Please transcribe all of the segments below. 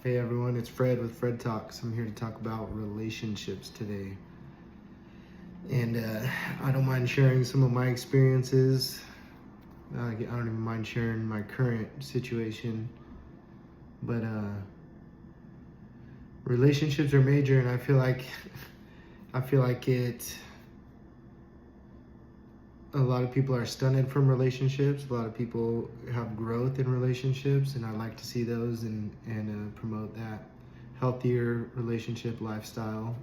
Hey everyone, it's Fred with Fred Talks. I'm here to talk about relationships today. And I don't mind sharing some of my experiences. I don't even mind sharing my current situation. But relationships are major, and I feel like it. A lot of people are stunted from relationships. A lot of people have growth in relationships, and I like to see those and promote that healthier relationship lifestyle.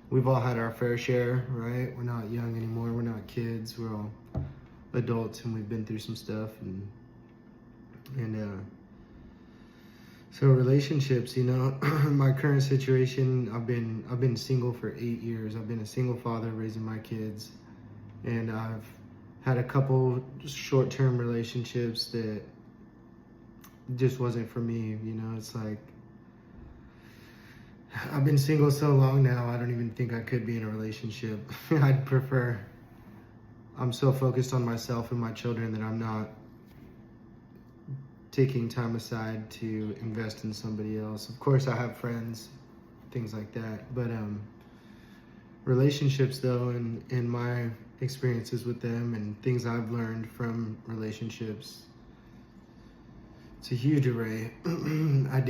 We've all had our fair share, right? We're not young anymore. We're not kids. We're all adults, and we've been through some stuff. So relationships, my current situation. I've been single for 8 years. I've been a single father raising my kids, and I've had a couple short-term relationships that just wasn't for me. It's like I've been single so long now, I don't even think I could be in a relationship. I'm so focused on myself and my children that I'm not taking time aside to invest in somebody else. Of course, I have friends, things like that, but relationships though, and my experiences with them and things I've learned from relationships, it's a huge array. I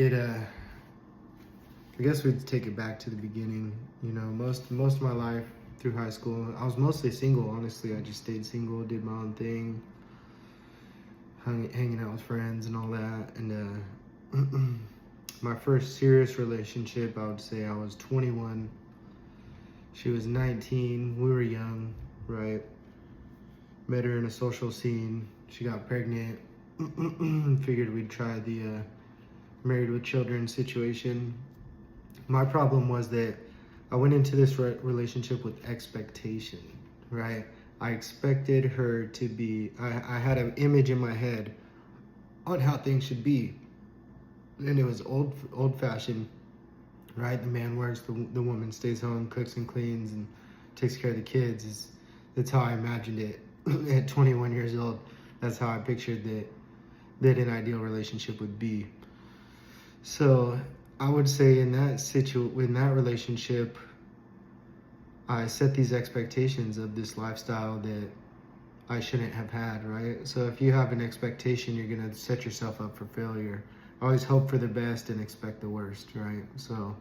guess we'd take it back to the beginning. Most of my life through high school, I was mostly single. Honestly, I just stayed single, did my own thing, hanging out with friends and all that. And my first serious relationship, I would say I was 21. She was 19. We were young, right? Met her in a social scene. She got pregnant. Figured we'd try the married with children situation. My problem was that I went into this relationship with expectation, right? I expected her to be, I had an image in my head on how things should be. And it was old fashioned, right? The man works, the woman stays home, cooks and cleans, and takes care of the kids. That's how I imagined it at 21 years old. That's how I pictured that an ideal relationship would be. So I would say in that relationship, I set these expectations of this lifestyle that I shouldn't have had, right? So if you have an expectation, you're gonna set yourself up for failure. Always hope for the best and expect the worst, right? So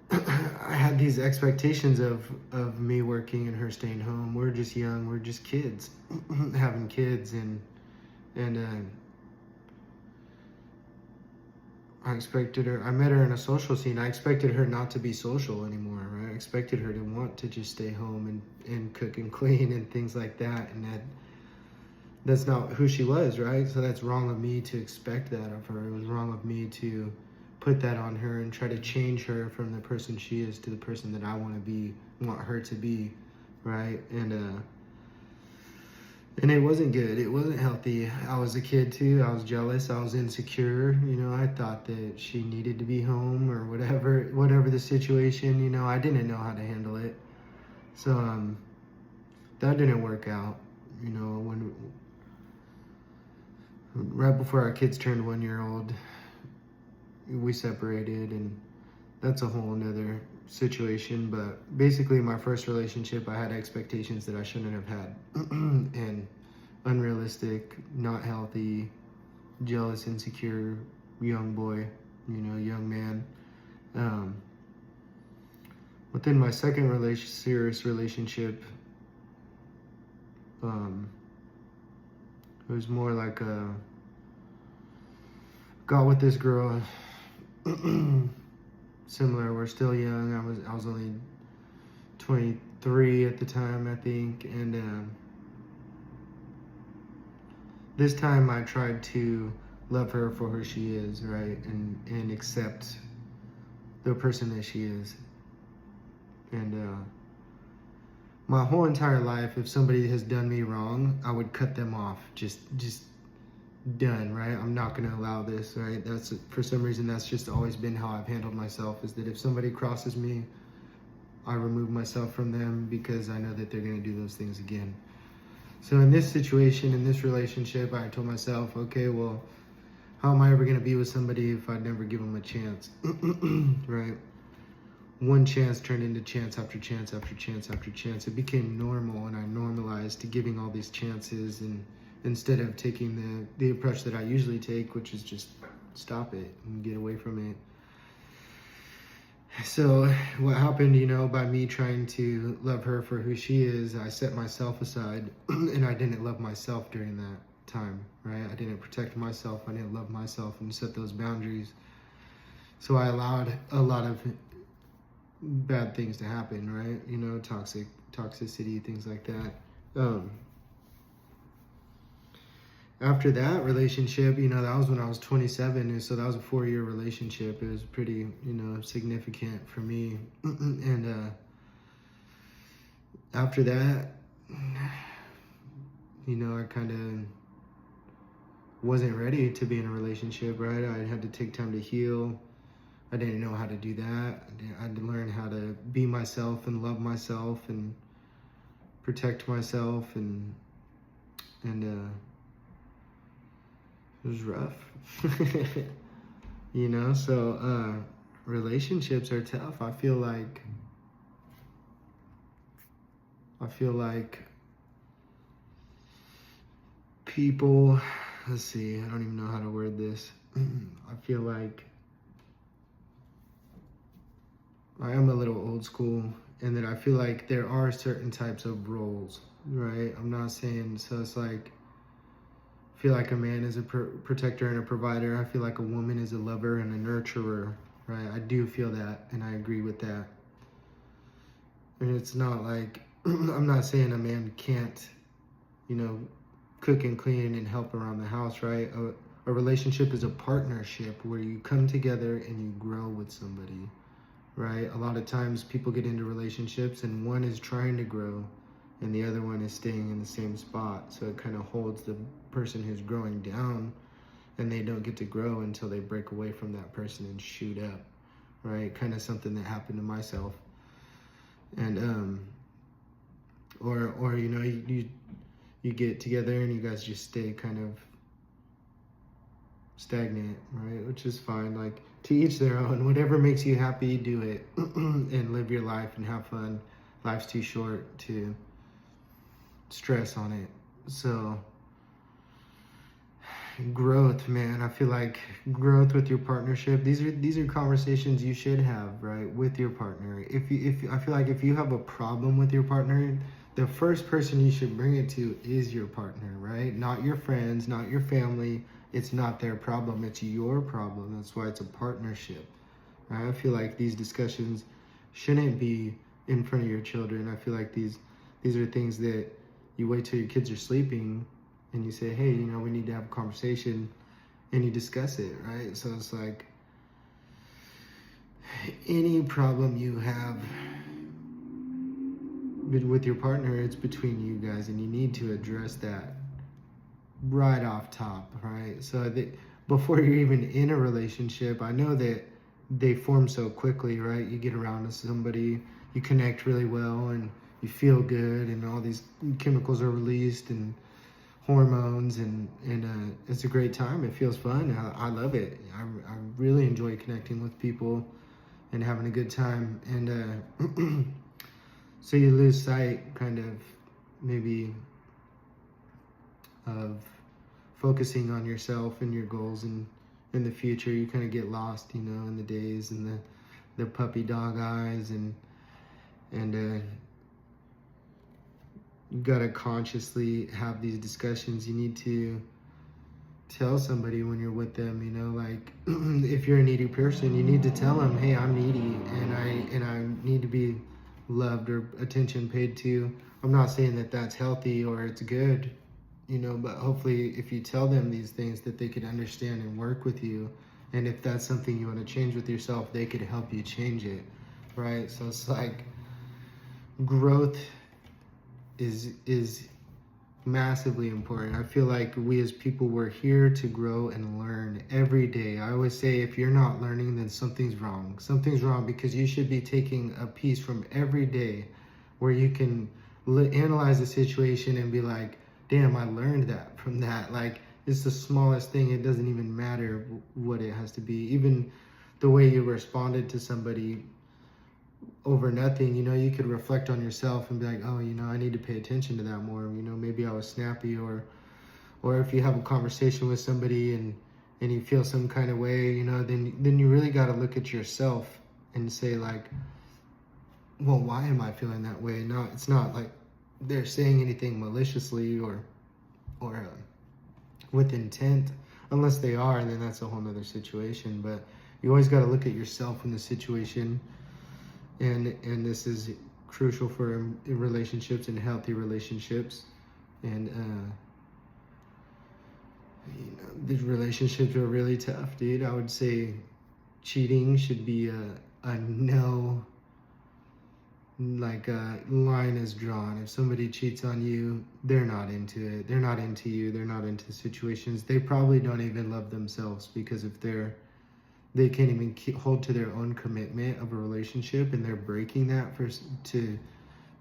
I had these expectations of me working and her staying home. We're just young, we're just kids, having kids, and I met her in a social scene. I expected her not to be social anymore, right? I expected her to want to just stay home and cook and clean and things like that. And that's not who she was, right? So that's wrong of me to expect that of her. It was wrong of me to put that on her and try to change her from the person she is to the person that I want her to be, right? And it wasn't good. It wasn't healthy. I was a kid too. I was jealous. I was insecure. I thought that she needed to be home or whatever the situation. I didn't know how to handle it. So that didn't work out. When right before our kids turned 1 year old, we separated, and that's a whole nother situation. But basically, my first relationship, I had expectations that I shouldn't have had, and unrealistic, not healthy, jealous, insecure young boy, young man. Within my second serious relationship, it was more like got with this girl. Similar, we're still young. I was only 23 at the time, I think, and this time I tried to love her for who she is, right, and accept the person that she is. And my whole entire life, if somebody has done me wrong, I would cut them off, just done, right? I'm not going to allow this, right? That's, for some reason, that's just always been how I've handled myself, is that if somebody crosses me, I remove myself from them because I know that they're going to do those things again. So in this situation, in this relationship, I told myself, okay, well, how am I ever going to be with somebody if I'd never give them a chance? Right? One chance turned into chance after chance after chance after chance. It became normal, and I normalized to giving all these chances, and instead of taking the approach that I usually take, which is just stop it and get away from it. So what happened, by me trying to love her for who she is, I set myself aside and I didn't love myself during that time, right? I didn't protect myself. I didn't love myself and set those boundaries. So I allowed a lot of bad things to happen, right? Toxicity, things like that. After that relationship, that was when I was 27, and so that was a 4-year relationship. It was pretty, significant for me. And after that, I kind of wasn't ready to be in a relationship, right? I had to take time to heal. I didn't know how to do that. I had to learn how to be myself and love myself and protect myself, and it was rough. So relationships are tough. I feel like people, let's see, I don't even know how to word this. I feel like I am a little old school, and that I feel like there are certain types of roles, right? I'm not saying, so it's like, I feel like a man is a protector and a provider. I feel like a woman is a lover and a nurturer, right? I do feel that, and I agree with that. And it's not like, I'm not saying a man can't, cook and clean and help around the house, right? A relationship is a partnership where you come together and you grow with somebody, right? A lot of times people get into relationships and one is trying to grow and the other one is staying in the same spot. So it kind of holds the person who's growing down, and they don't get to grow until they break away from that person and shoot up, right? Kind of something that happened to myself. And or you get together and you guys just stay kind of stagnant, right? Which is fine. Like, to each their own. Whatever makes you happy, do it. And live your life and have fun. Life's too short to stress on it. So growth, man. I feel like growth with your partnership. These are conversations you should have, right, with your partner. I feel like if you have a problem with your partner, the first person you should bring it to is your partner, right? Not your friends, not your family. It's not their problem. It's your problem. That's why it's a partnership. Right? I feel like these discussions shouldn't be in front of your children. I feel like these are things that you wait till your kids are sleeping and you say, hey, we need to have a conversation, and you discuss it, right? So it's like, any problem you have with your partner, it's between you guys, and you need to address that right off top, right? So before you're even in a relationship, I know that they form so quickly, right? You get around to somebody, you connect really well, and you feel good, and all these chemicals are released, and hormones, and it's a great time. It feels fun. I love it. I really enjoy connecting with people and having a good time. And so you lose sight, kind of, maybe, of focusing on yourself and your goals, and in the future you kind of get lost, in the days and the puppy dog eyes, and you gotta consciously have these discussions. You need to tell somebody when you're with them, like, if you're a needy person, you need to tell them, hey, I'm needy, and I need to be loved or attention paid to. I'm not saying that that's healthy or it's good, but hopefully if you tell them these things, that they could understand and work with you. And if that's something you want to change with yourself, they could help you change it, right? So it's like, growth is massively important. I feel like we as people, we're here to grow and learn every day. I always say, if you're not learning, then something's wrong. Something's wrong, because you should be taking a piece from every day where you can analyze the situation and be like, damn, I learned that from that. Like, It's the smallest thing. It doesn't even matter what it has to be. Even the way you responded to somebody over nothing, you could reflect on yourself and be like, oh, I need to pay attention to that more. Maybe I was snappy, or if you have a conversation with somebody and you feel some kind of way, then you really got to look at yourself and say like, well, why am I feeling that way? No, it's not like they're saying anything maliciously or with intent. Unless they are, then that's a whole nother situation. But you always got to look at yourself in the situation, and this is crucial for relationships and healthy relationships. And these relationships are really tough, dude. I would say cheating should be a no. Like a line is drawn. If somebody cheats on you, they're not into it. They're not into you. They're not into situations. They probably don't even love themselves, because if they can't even hold to their own commitment of a relationship, and they're breaking that to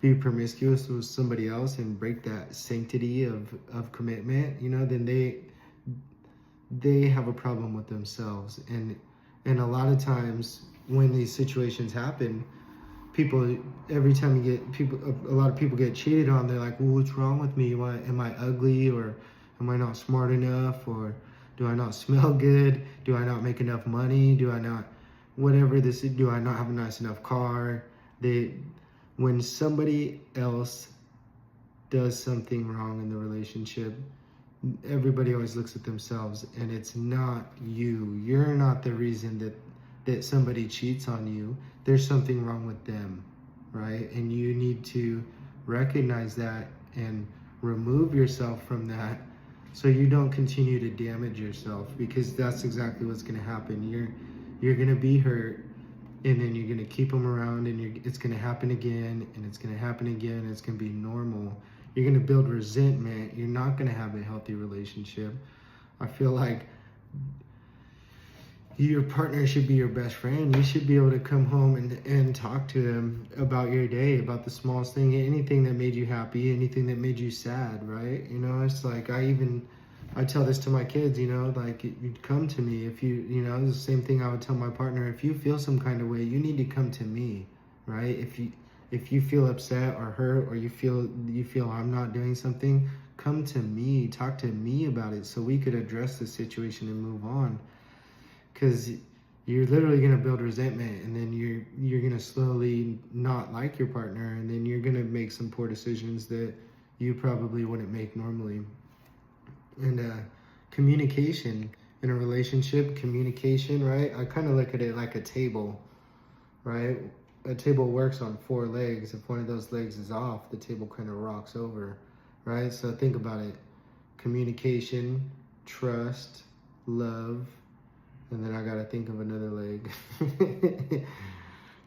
be promiscuous with somebody else and break that sanctity of commitment, then they have a problem with themselves. And a lot of times when these situations happen, every time a lot of people get cheated on, they're like, well, what's wrong with me? Am I ugly, or am I not smart enough, or do I not smell good? Do I not make enough money? Do I not have a nice enough car? When somebody else does something wrong in the relationship, everybody always looks at themselves, and it's not you. You're not the reason that somebody cheats on you. There's something wrong with them, right? And you need to recognize that and remove yourself from that, so you don't continue to damage yourself, because that's exactly what's going to happen. You're going to be hurt, and then you're going to keep them around, and it's going to happen again, and it's going to happen again, and it's going to be normal. You're going to build resentment. You're not going to have a healthy relationship. I feel like your partner should be your best friend. You should be able to come home and talk to them about your day, about the smallest thing, anything that made you happy, anything that made you sad, right? It's like I tell this to my kids, like, you'd come to me if it's the same thing I would tell my partner. If you feel some kind of way, you need to come to me, right? If you feel upset or hurt, or you feel I'm not doing something, come to me, talk to me about it, so we could address the situation and move on. Because you're literally going to build resentment, and then you're going to slowly not like your partner, and then you're going to make some poor decisions that you probably wouldn't make normally. And communication in a relationship, right? I kind of look at it like a table, right? A table works on 4 legs. If one of those legs is off, the table kind of rocks over, right? So think about it. Communication, trust, love, and then I gotta think of another leg.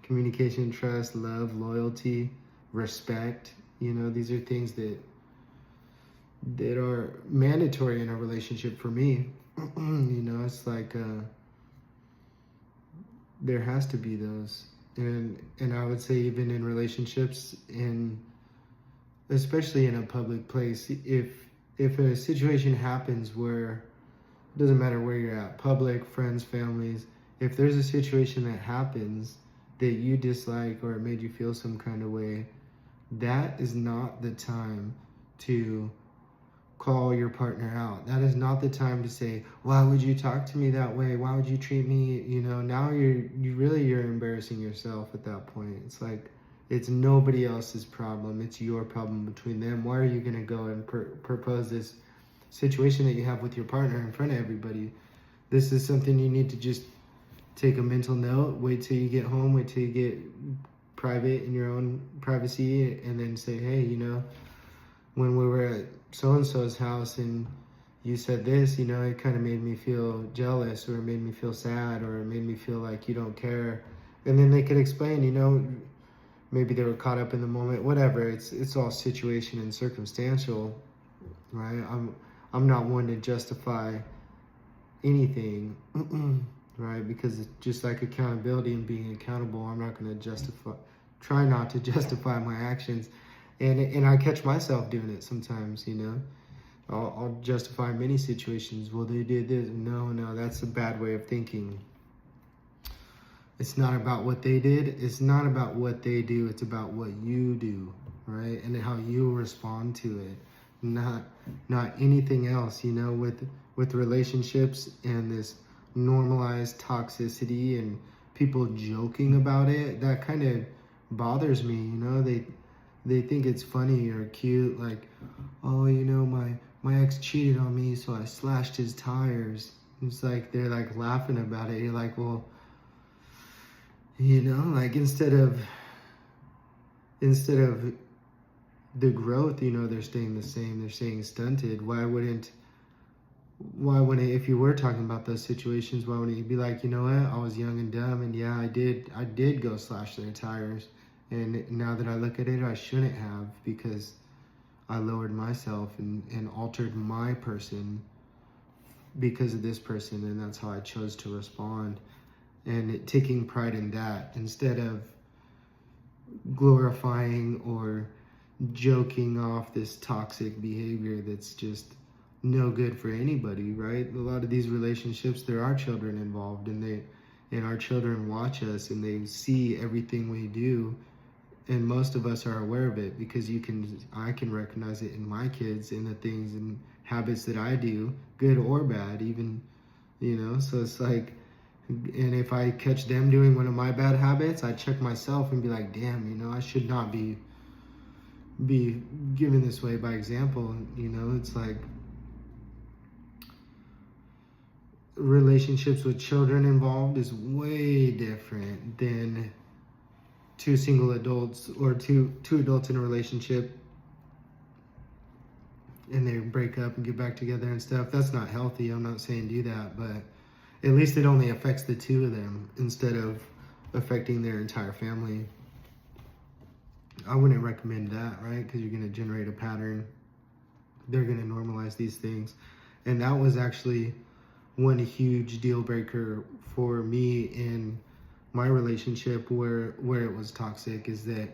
Communication, trust, love, loyalty, respect. These are things that are mandatory in a relationship for me. It's like there has to be those. And I would say even in relationships, especially in a public place, if a situation happens where, it doesn't matter where you're at, public, friends, families, if there's a situation that happens that you dislike, or it made you feel some kind of way, that is not the time to call your partner out. That is not the time to say, why would you talk to me that way? Why would you treat me? Now you're embarrassing yourself at that point. It's like, it's nobody else's problem. It's your problem between them. Why are you going to go and propose this situation that you have with your partner in front of everybody? This is something you need to just take a mental note, wait till you get home, wait till you get private in your own privacy, and then say, hey, when we were at so-and-so's house and you said this, it kind of made me feel jealous, or it made me feel sad, or it made me feel like you don't care. And then they could explain, maybe they were caught up in the moment, whatever. It's all situation and circumstantial, right? I'm not one to justify anything, right? Because it's just like accountability and being accountable. I'm not going to try not to justify my actions. And I catch myself doing it sometimes, I'll justify many situations. Well, they did this. No, that's a bad way of thinking. It's not about what they did. It's not about what they do. It's about what you do, right? And how you respond to it. Not anything else, you know, with relationships and this normalized toxicity and people joking about it, that kind of bothers me, you know. They think it's funny or cute, like, oh, you know, my ex cheated on me, so I slashed his tires. It's like they're like laughing about it. You're like, well, you know, like instead of the growth, you know, they're staying the same, they're staying stunted. Why wouldn't, if you were talking about those situations, why wouldn't you be like, you know what, I was young and dumb, and yeah, I did go slash their tires, and now that I look at it, I shouldn't have, because I lowered myself and altered my person because of this person, and that's how I chose to respond, and taking pride in that instead of glorifying or joking off this toxic behavior that's just no good for anybody, right? A lot of these relationships, there are children involved, and our children watch us and they see everything we do, and most of us are aware of it because I can recognize it in my kids, in the things and habits that I do, good or bad, even, you know. So it's like, and if I catch them doing one of my bad habits, I check myself and be like, damn, you know, I should not be given this way by example. You know, it's like relationships with children involved is way different than two single adults or two adults in a relationship and they break up and get back together and stuff. That's not healthy. I'm not saying do that, but at least it only affects the two of them instead of affecting their entire family. I wouldn't recommend that, right? Because you're going to generate a pattern. They're going to normalize these things. And that was actually one huge deal breaker for me in my relationship where it was toxic, is that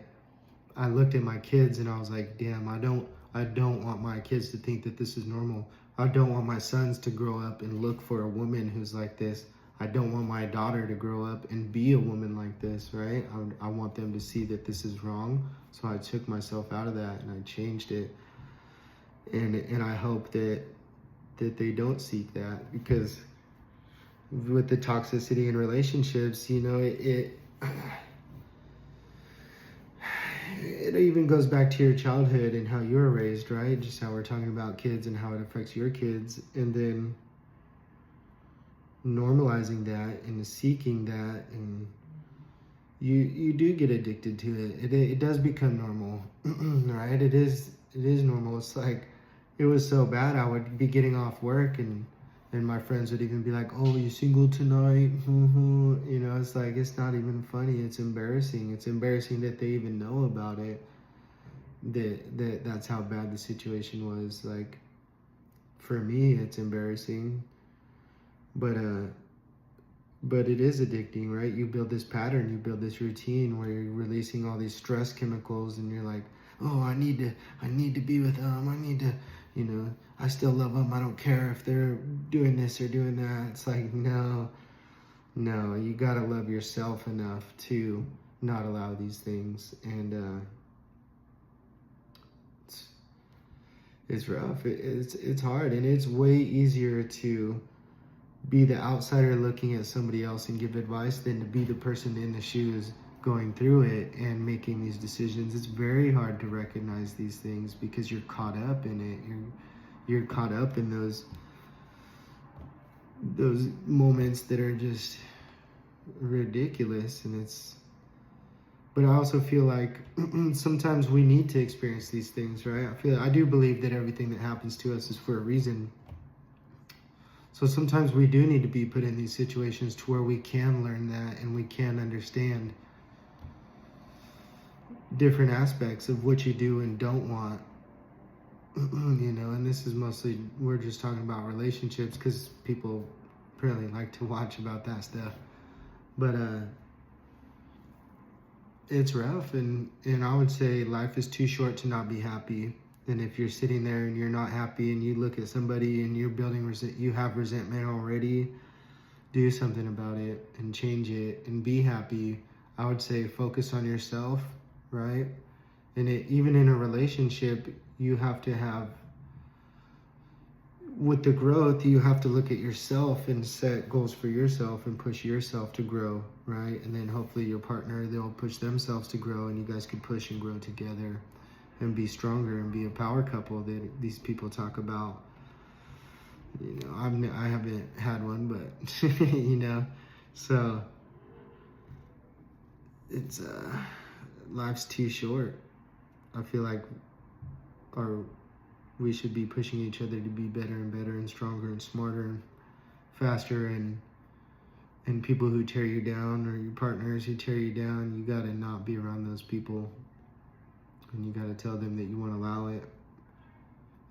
I looked at my kids and I was like, damn, I don't want my kids to think that this is normal. I don't want my sons to grow up and look for a woman who's like this. I don't want my daughter to grow up and be a woman like this, right? I want them to see that this is wrong. So I took myself out of that and I changed it. And I hope that they don't seek that, because with the toxicity in relationships, you know, it even goes back to your childhood and how you were raised, right? Just how we're talking about kids and how it affects your kids, and then normalizing that and seeking that, and you do get addicted to it. It does become normal, right? It is normal. It's like, it was so bad, I would be getting off work and my friends would even be like, oh, you single tonight? You know, it's like, it's not even funny. It's embarrassing. It's embarrassing that they even know about it, that's how bad the situation was. Like, for me, it's embarrassing, but it is addicting, right? You build this pattern, you build this routine where you're releasing all these stress chemicals, and you're like, oh, I need to be with them. I need to, you know, I still love them. I don't care if they're doing this or doing that. It's like, no, you gotta love yourself enough to not allow these things. And it's rough. It's hard, and it's way easier to be the outsider looking at somebody else and give advice than to be the person in the shoes going through it and making these decisions. It's very hard to recognize these things because you're caught up in it. You're caught up in those moments that are just ridiculous, and but I also feel like sometimes we need to experience these things, right? I do believe that everything that happens to us is for a reason. So sometimes we do need to be put in these situations to where we can learn that and we can understand different aspects of what you do and don't want. You know, and this is mostly, we're just talking about relationships because people apparently like to watch about that stuff. But it's rough, and I would say life is too short to not be happy. And if you're sitting there and you're not happy and you look at somebody and you're building you have resentment already, do something about it and change it and be happy. I would say focus on yourself, right? And even in a relationship, you have to have, with the growth, you have to look at yourself and set goals for yourself and push yourself to grow, right? And then hopefully your partner, they'll push themselves to grow, and you guys can push and grow together and be stronger and be a power couple that these people talk about. You know, I haven't had one, but you know, so it's life's too short. I feel like we should be pushing each other to be better and better and stronger and smarter and faster, and people who tear you down, or your partners who tear you down, you gotta not be around those people, and you gotta tell them that you won't allow it.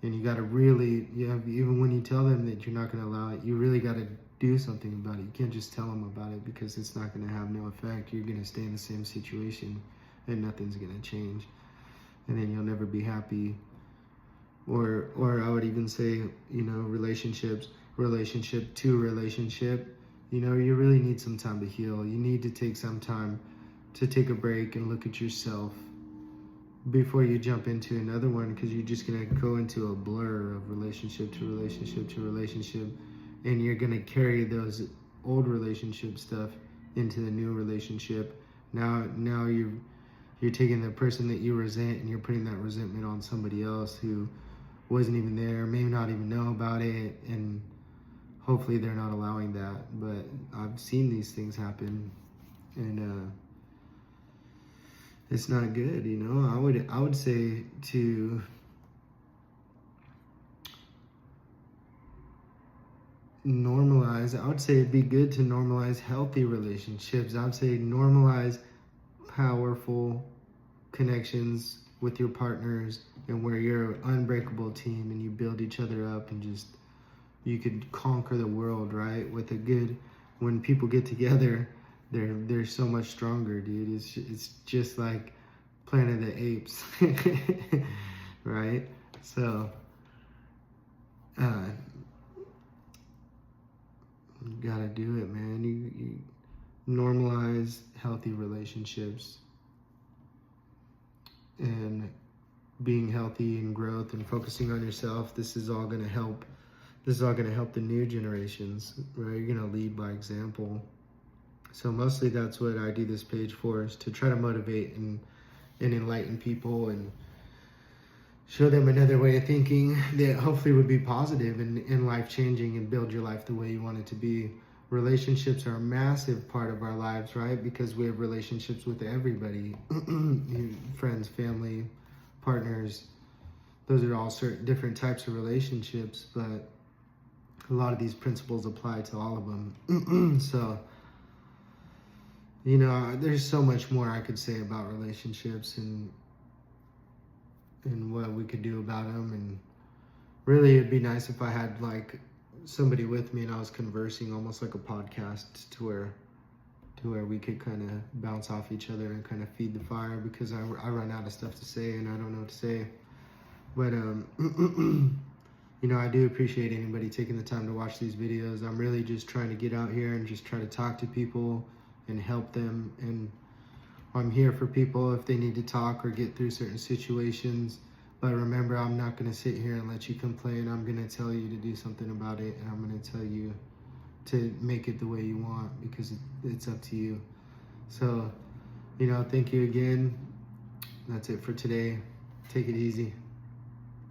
And you gotta really, even when you tell them that you're not gonna allow it, you really gotta do something about it. You can't just tell them about it, because it's not gonna have no effect. You're gonna stay in the same situation and nothing's gonna change, and then you'll never be happy. Or I would even say, you know, relationship to relationship, you know, you really need some time to heal. You need to take some time to take a break and look at yourself before you jump into another one, because you're just gonna go into a blur of relationship to relationship to relationship, and you're gonna carry those old relationship stuff into the new relationship. Now you're taking the person that you resent and you're putting that resentment on somebody else who wasn't even there, may not even know about it, and hopefully they're not allowing that. But I've seen these things happen, and it's not good, you know. I would say to normalize, I would say it'd be good to normalize healthy relationships. I would say normalize powerful connections with your partners, and where you're an unbreakable team and you build each other up, and just, you could conquer the world, right? With a good, when people get together, they're so much stronger, dude. It's just like Planet of the Apes, right? So you gotta do it, man. You normalize healthy relationships, and being healthy and growth and focusing on yourself. This is all gonna help. This is all gonna help the new generations, right? You're gonna lead by example. So mostly that's what I do this page for, is to try to motivate and enlighten people and show them another way of thinking that hopefully would be positive and life-changing, and build your life the way you want it to be. Relationships are a massive part of our lives, right? Because we have relationships with everybody, friends, family, partners. Those are all certain different types of relationships, but a lot of these principles apply to all of them. So, you know, there's so much more I could say about relationships and what we could do about them. And really, it'd be nice if I had like somebody with me and I was conversing, almost like a podcast, to where we could kind of bounce off each other and kind of feed the fire, because I run out of stuff to say and I don't know what to say. But you know, I do appreciate anybody taking the time to watch these videos. I'm really just trying to get out here and just try to talk to people and help them, and I'm here for people if they need to talk or get through certain situations. But remember, I'm not going to sit here and let you complain. I'm going to tell you to do something about it, and I'm going to tell you to make it the way you want, because it's up to you. So, you know, thank you again. That's it for today. Take it easy.